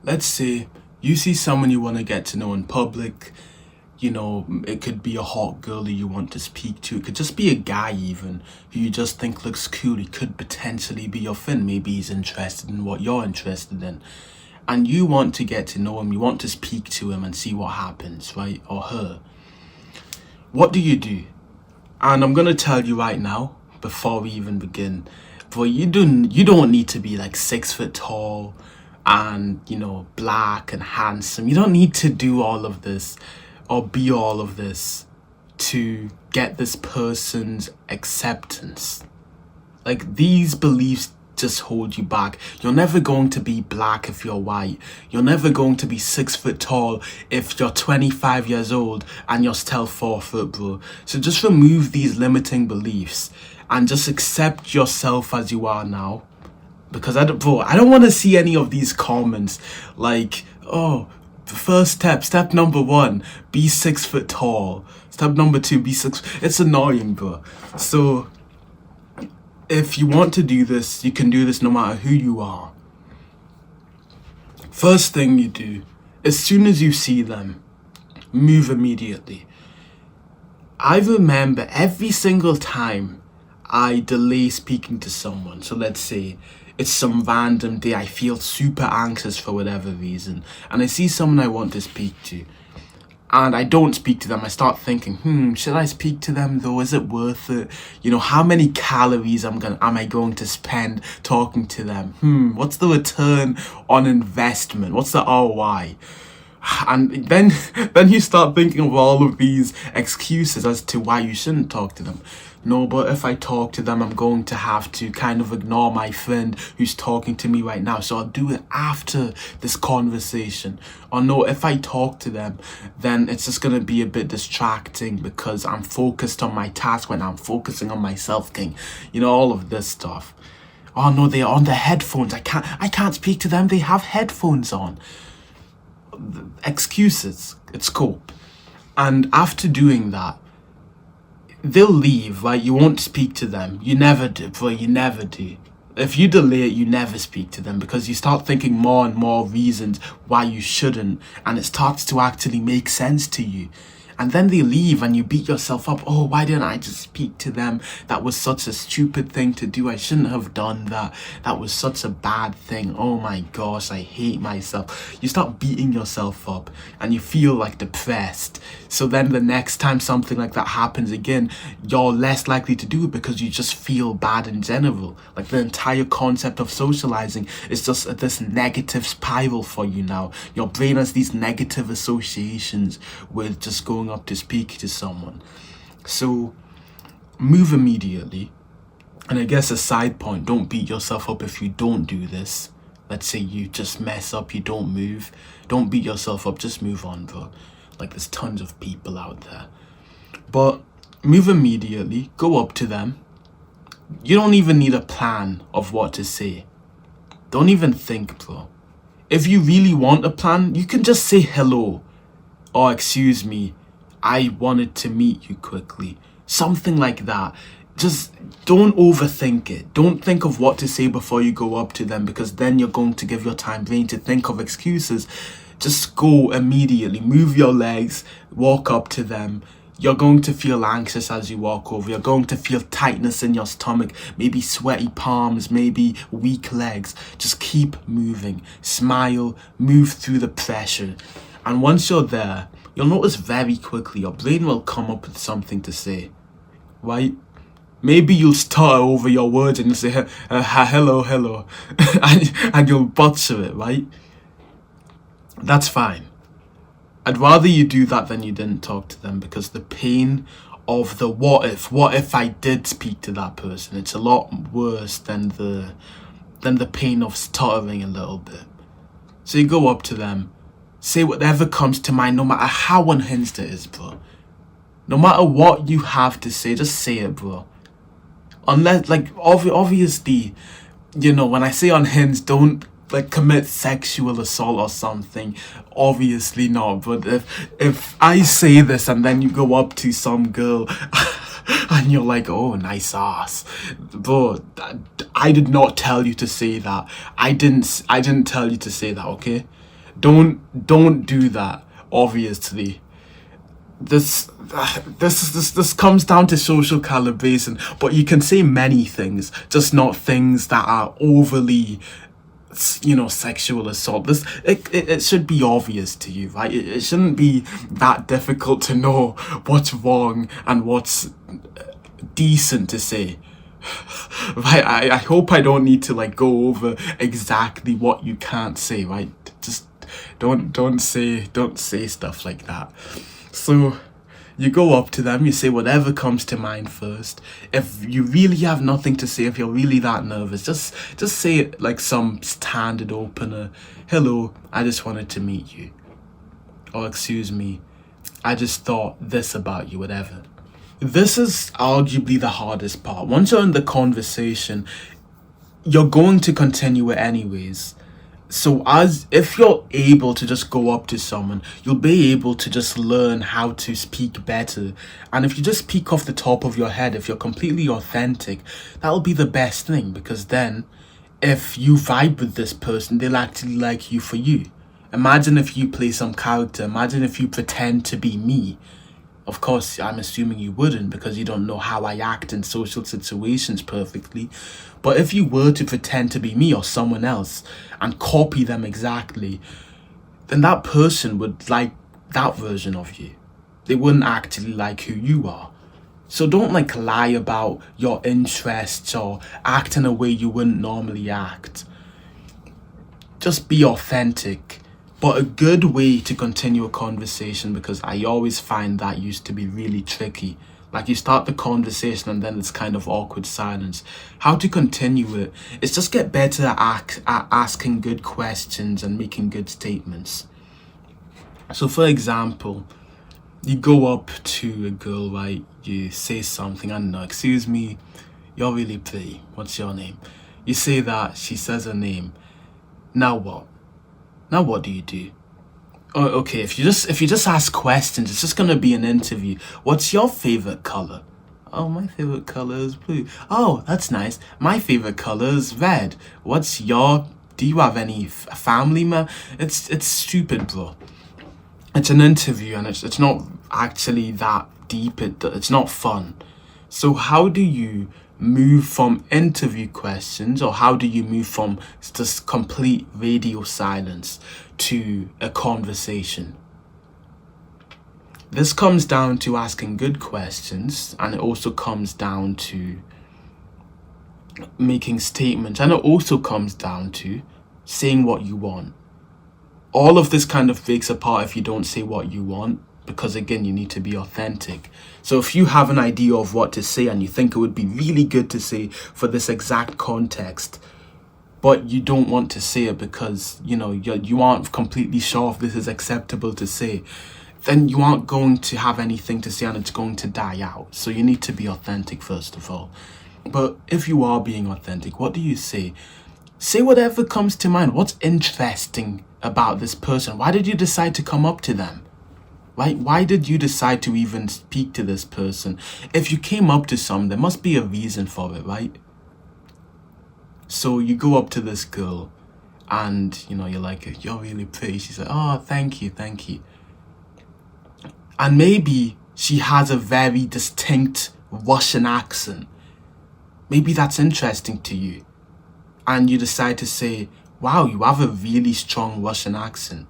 let's say you see someone you want to get to know in public. It could be a hot girl that you want to speak to. It could just be a guy even who you just think looks cool. He could potentially be your friend. Maybe he's interested in what you're interested in. And you want to get to know him. You want to speak to him and see what happens, right? Or her. What do you do? And I'm going to tell you right now, before we even begin, but you don't need to be like 6 foot tall and, black and handsome. You don't need to do all of this or be all of this to get this person's acceptance. Like, these beliefs just hold you back. You're never going to be black if you're white. You're never going to be 6 foot tall if you're 25 years old and you're still 4 foot, bro. So just remove these limiting beliefs and just accept yourself as you are now. Because I don't want to see any of these comments like, oh, first step number 1, be 6 foot tall. Step number 2, be 6. It's annoying, bro. So if you want to do this, you can do this no matter who you are. First thing you do, as soon as you see them, move immediately. I remember every single time I delay speaking to someone. So let's say it's some random day, I feel super anxious for whatever reason, and I see someone I want to speak to, and I don't speak to them. I start thinking, should I speak to them though? Is it worth it? How many calories am I going to spend talking to them? What's the return on investment? What's the ROI? And then you start thinking of all of these excuses as to why you shouldn't talk to them. No, but if I talk to them, I'm going to have to kind of ignore my friend who's talking to me right now. So I'll do it after this conversation. Or no, if I talk to them, then it's just going to be a bit distracting because I'm focused on my task when I'm focusing on myself, King. All of this stuff. Oh no, they're on the headphones. I can't speak to them. They have headphones on. Excuses. It's cool. And after doing that, they'll leave, right? You won't speak to them. You never do, bro. You never do. If you delay it, you never speak to them because you start thinking more and more reasons why you shouldn't, and it starts to actually make sense to you. And then they leave and you beat yourself up. Oh, why didn't I just speak to them? That was such a stupid thing to do. I shouldn't have done that. That was such a bad thing. Oh my gosh, I hate myself. You start beating yourself up and you feel like depressed. So then the next time something like that happens again, you're less likely to do it because you just feel bad in general. Like the entire concept of socializing is just this negative spiral for you now. Your brain has these negative associations with just going up to speak to someone. So move immediately. And I guess a side point, don't beat yourself up if you don't do this. Let's say you just mess up, you don't move. Don't beat yourself up, just move on, bro. Like, there's tons of people out there. But move immediately, go up to them. You don't even need a plan of what to say. Don't even think, bro. If you really want a plan, you can just say hello. Or excuse me, I wanted to meet you quickly. Something like that. Just don't overthink it. Don't think of what to say before you go up to them, because then you're going to give your time brain to think of excuses. Just go immediately. Move your legs. Walk up to them. You're going to feel anxious as you walk over. You're going to feel tightness in your stomach. Maybe sweaty palms. Maybe weak legs. Just keep moving. Smile. Move through the pressure. And once you're there, you'll notice very quickly your brain will come up with something to say, right? Maybe you'll stutter over your words and you'll say, hello, and you'll butcher it, right? That's fine. I'd rather you do that than you didn't talk to them, because the pain of the what if I did speak to that person, it's a lot worse than the pain of stuttering a little bit. So you go up to them, say whatever comes to mind, no matter how unhinged it is, bro. No matter what you have to say, just say it, bro. Unless, like, obviously, when I say unhinged, don't, like, commit sexual assault or something. Obviously not. But if I say this and then you go up to some girl and you're like, oh, nice ass, bro, I did not tell you to say that. I didn't tell you to say that, okay? Don't do that. Obviously, this comes down to social calibration. But you can say many things, just not things that are overly, sexual assault. It should be obvious to you, right? It shouldn't be that difficult to know what's wrong and what's decent to say. Right, I hope I don't need to like go over exactly what you can't say, right? Just don't say stuff like that. So you go up to them, you say whatever comes to mind first. If you really have nothing to say, if you're really that nervous, just say it like some standard opener. Hello, I just wanted to meet you. Or excuse me, I just thought this about you, whatever. This is arguably the hardest part. Once you're in the conversation, you're going to continue it anyways. So as if you're able to just go up to someone, you'll be able to just learn how to speak better. And if you just speak off the top of your head, if you're completely authentic, that'll be the best thing, because then if you vibe with this person, they'll actually like you for you. Imagine if you play some character. Imagine if you pretend to be me. Of course, I'm assuming you wouldn't, because you don't know how I act in social situations perfectly. But if you were to pretend to be me or someone else and copy them exactly, then that person would like that version of you. They wouldn't actually like who you are. So don't like lie about your interests or act in a way you wouldn't normally act. Just be authentic. But a good way to continue a conversation, because I always find that used to be really tricky. Like you start the conversation and then it's kind of awkward silence. How to continue it is just get better at asking good questions and making good statements. So for example, you go up to a girl, right? You say something, I don't know, excuse me, you're really pretty. What's your name? You say that, she says her name. Now what? Now what do you do? Oh, okay, if you just ask questions, it's just gonna be an interview. What's your favorite color? Oh, my favorite color is blue. Oh, that's nice. My favorite color is red. Do you have any family It's stupid, bro. It's an interview and it's not actually that deep. It's not fun. So how do you move from interview questions, or how do you move from just complete radio silence to a conversation? This comes down to asking good questions, and it also comes down to making statements, and it also comes down to saying what you want. All of this kind of breaks apart if you don't say what you want, because again, you need to be authentic. So if you have an idea of what to say and you think it would be really good to say for this exact context, but you don't want to say it because you aren't completely sure if this is acceptable to say, then you aren't going to have anything to say and it's going to die out. So you need to be authentic first of all. But if you are being authentic, what do you say? Say whatever comes to mind. What's interesting about this person? Why did you decide to come up to them? Right? Why did you decide to even speak to this person? If you came up to someone, there must be a reason for it, right? So you go up to this girl and, you're like, you're really pretty. She's like, oh, thank you. And maybe she has a very distinct Russian accent. Maybe that's interesting to you. And you decide to say, wow, you have a really strong Russian accent.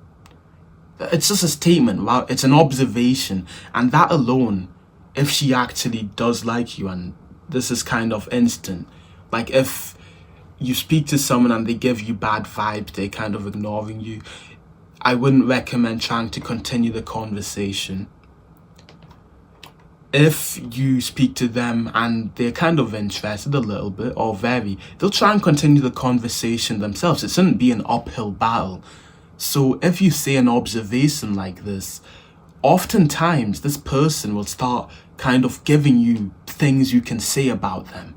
It's just a statement, wow, it's an observation. And that alone, if she actually does like you, and this is kind of instant, like if you speak to someone and they give you bad vibes, they're kind of ignoring you, I wouldn't recommend trying to continue the conversation. If you speak to them and they're kind of interested a little bit or very, they'll try and continue the conversation themselves. It shouldn't be an uphill battle. So if you say an observation like this, oftentimes this person will start kind of giving you things you can say about them.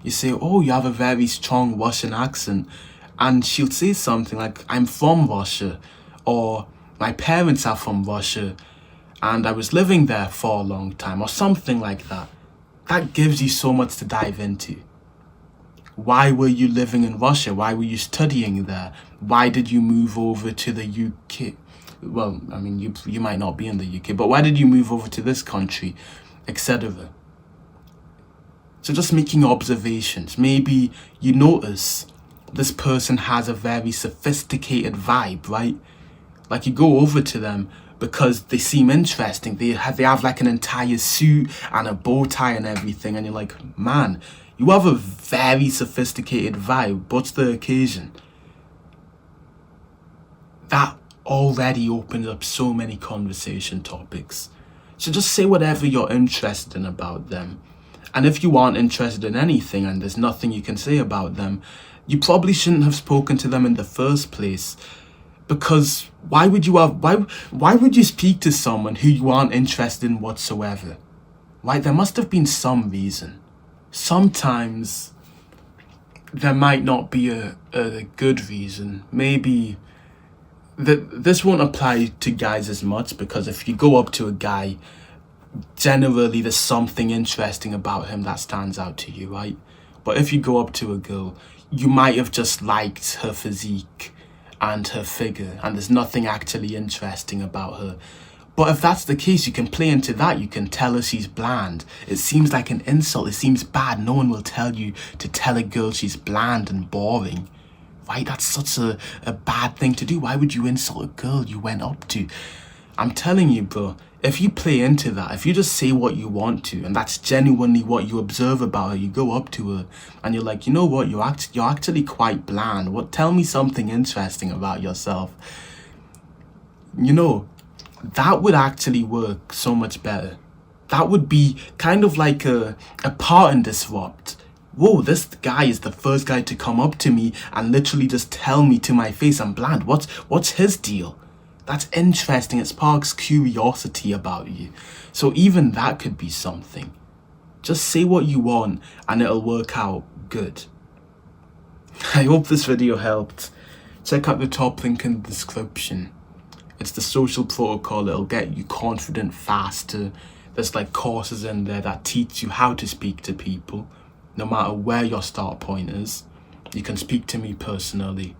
You say, oh, you have a very strong Russian accent. And she'll say something like, I'm from Russia, or my parents are from Russia, and I was living there for a long time, or something like that. That gives you so much to dive into. Why were you living in Russia? Why were you studying there? Why did you move over to the UK? Well, I mean, you might not be in the UK, but why did you move over to this country, etc.? So just making observations. Maybe you notice this person has a very sophisticated vibe, right? Like you go over to them because they seem interesting. They have like an entire suit and a bow tie and everything, and you're like, man, you have a very sophisticated vibe. What's the occasion? That already opened up so many conversation topics. So just say whatever you're interested in about them. And if you aren't interested in anything and there's nothing you can say about them, you probably shouldn't have spoken to them in the first place. Because why would you speak to someone who you aren't interested in whatsoever? Right? There must have been some reason. Sometimes there might not be a good reason. Maybe this won't apply to guys as much, because if you go up to a guy, generally there's something interesting about him that stands out to you, right? But if you go up to a girl, you might have just liked her physique and her figure, and there's nothing actually interesting about her. But if that's the case, you can play into that. You can tell her she's bland. It seems like an insult. It seems bad. No one will tell you to tell a girl she's bland and boring. Right? That's such a bad thing to do. Why would you insult a girl you went up to? I'm telling you, bro, if you play into that, if you just say what you want to, and that's genuinely what you observe about her, you go up to her and you're like, you know what, you're actually quite bland. What? Tell me something interesting about yourself. You know, that would actually work so much better. That would be kind of like a part and disrupt. Whoa, this guy is the first guy to come up to me and literally just tell me to my face I'm bland. What's his deal? That's interesting. It sparks curiosity about you. So even that could be something. Just say what you want and it'll work out good. I hope this video helped. Check out the top link in the description. It's the social protocol. It'll get you confident faster. There's like courses in there that teach you how to speak to people. No matter where your start point is, you can speak to me personally